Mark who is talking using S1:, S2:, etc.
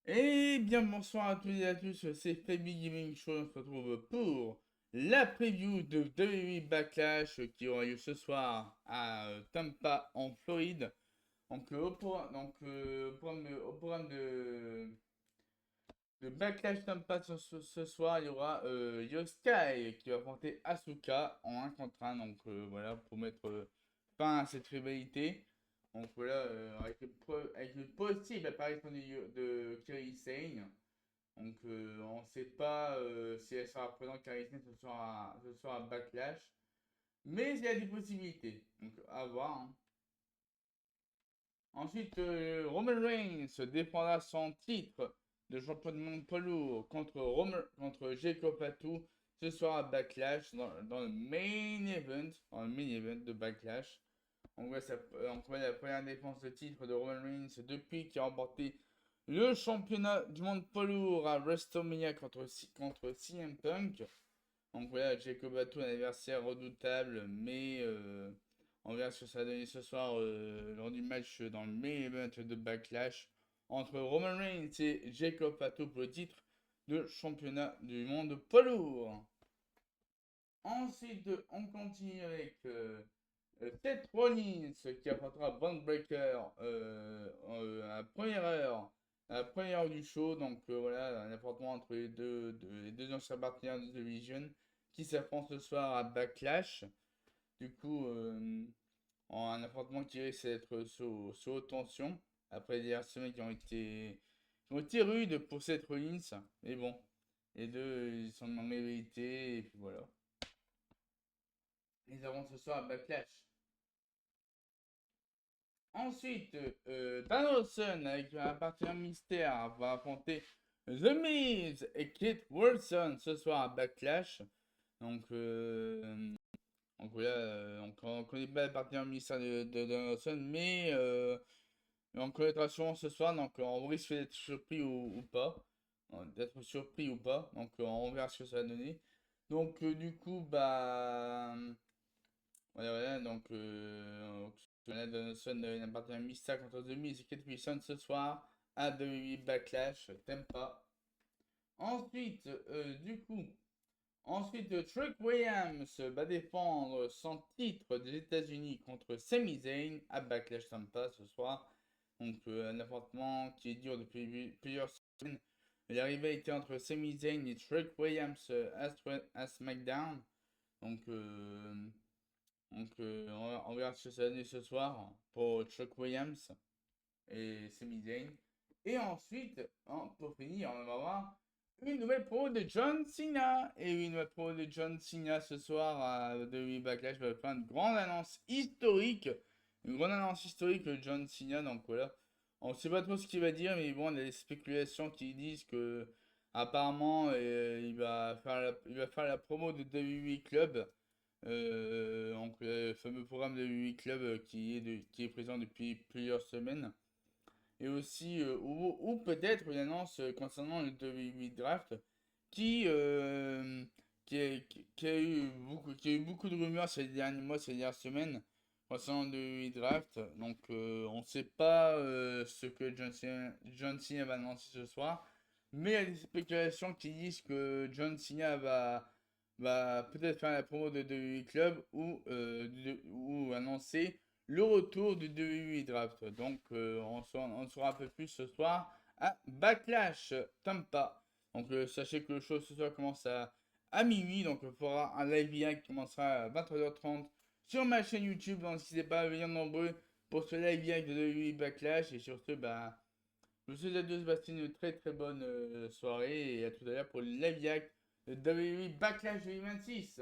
S1: Et bien bonsoir à tous et à tous, c'est Fabi Gaming Show, on se retrouve pour la preview de WWE Backlash qui aura lieu ce soir à Tampa en Floride. Donc au programme de Backlash Tampa ce soir, il y aura Yoskai qui va affronter Asuka en 1 contre 1. Donc voilà, pour mettre fin à cette rivalité. Donc voilà, avec une possible apparition de Kairi Sane. Donc on ne sait pas si elle sera présente Kairi Sane ce soir à Backlash. Mais il y a des possibilités. Donc à voir, hein. Ensuite, Roman Reigns défendra son titre de champion du monde poids lourd contre Jacob Fatu ce soir à Backlash dans le main event de Backlash. On voit la première défense de titre de Roman Reigns depuis qu'il a remporté le championnat du monde poids lourd à WrestleMania contre CM Punk. Donc voilà, Jacob Fatu, un adversaire redoutable, mais on verra ce que ça va donner ce soir lors du match dans le main event de Backlash entre Roman Reigns et Jacob Fatu pour le titre de championnat du monde poids lourd. Ensuite, on continue avec Seth Rollins qui affrontera Braun Breaker à la première heure du show. Donc voilà, un affrontement entre les deux anciens partenaires de Division qui s'affrontent ce soir à Backlash. Du coup, un affrontement qui risque d'être sous haute tension après les dernières semaines qui ont été rudes pour Seth Rollins. Mais bon, les deux ils sont en rivalité et puis voilà. Ils avons ce soir à Backlash. Ensuite, Danielson avec un partenaire mystère va affronter The Miz et Kit Wilson ce soir à Backlash. Donc, voilà, on connaît pas le partenaire mystère de Danielson, mais on connaîtra sûrement ce soir. Donc, on risque d'être surpris ou pas. D'être surpris ou pas. Donc, on verra ce que ça va donner. Donc, du coup, bah. Voilà, donc Donaldson n'a pas un mystère contre The Miz et Kate Wilson ce soir à WWE Backlash, t'aimes pas. Ensuite, Trick Williams va défendre son titre des États-Unis contre Sami Zayn à Backlash Tampa ce soir. Donc un affrontement qui dure depuis plusieurs semaines. La rivalité entre Sami Zayn et Trick Williams à SmackDown. Donc on verra ce que ça donne ce soir pour Chuck Williams et Sami Zayn. Et ensuite, pour finir, on va voir une nouvelle pro de John Cena. Et une nouvelle pro de John Cena ce soir à WWE Backlash va faire une grande annonce historique. Une grande annonce historique de John Cena. Donc voilà. On ne sait pas trop ce qu'il va dire, mais bon, il y a des spéculations qui disent que apparemment il va faire la promo de WWE Club, donc le fameux programme de 8 clubs qui est présent depuis plusieurs semaines. Et aussi, ou peut-être une annonce concernant le 8 draft qui, euh, qui a eu beaucoup de rumeurs ces derniers mois, ces dernières semaines concernant le 8 draft. Donc on ne sait pas ce que John Cena va annoncer ce soir. Mais il y a des spéculations qui disent que John Cena va peut-être faire la promo de WWE Club ou annoncer le retour du WWE Draft. Donc on saura un peu plus ce soir à Backlash Tampa. Donc sachez que le show ce soir commence à minuit. Donc il faudra un live IA qui commencera à 23h30 sur ma chaîne YouTube. Donc n'hésitez pas à venir nombreux pour ce live IA de WWE Backlash. Et sur ce, bah, je vous souhaite à tous de passer une très très bonne soirée. Et à tout à l'heure pour le live IA de WWE Backlash 2026.